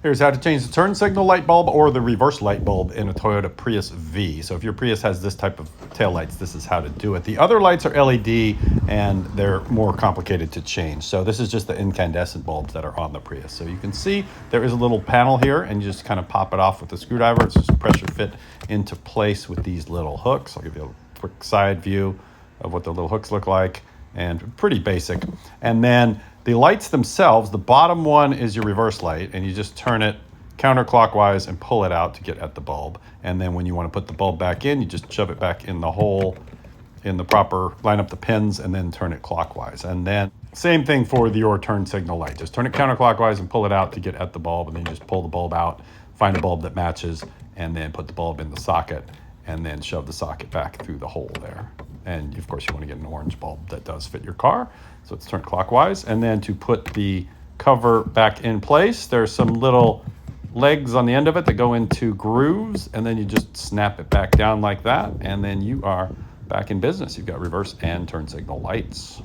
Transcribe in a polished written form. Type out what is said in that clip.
Here's how to change the turn signal light bulb or the reverse light bulb in a Toyota Prius V. So if your Prius has this type of taillights, this is how to do it. The other lights are LED and they're more complicated to change. So this is just the incandescent bulbs that are on the Prius. So you can see there is a little panel here and you just kind of pop it off with a screwdriver. It's just a pressure fit into place with these little hooks. I'll give you a quick side view of what the little hooks look like, and pretty basic. And then the lights themselves, the bottom one is your reverse light, and you just turn it counterclockwise and pull it out to get at the bulb. And then when you want to put the bulb back in, you just shove it back in the hole in the proper, line up the pins, and then turn it clockwise. And then same thing for your turn signal light. Just turn it counterclockwise and pull it out to get at the bulb, and then you just pull the bulb out, find a bulb that matches, and then put the bulb in the socket, and then shove the socket back through the hole there. And of course you want to get an orange bulb that does fit your car. So it's turned clockwise. And then to put the cover back in place, there's some little legs on the end of it that go into grooves, and then you just snap it back down like that, and then you are back in business. You've got reverse and turn signal lights.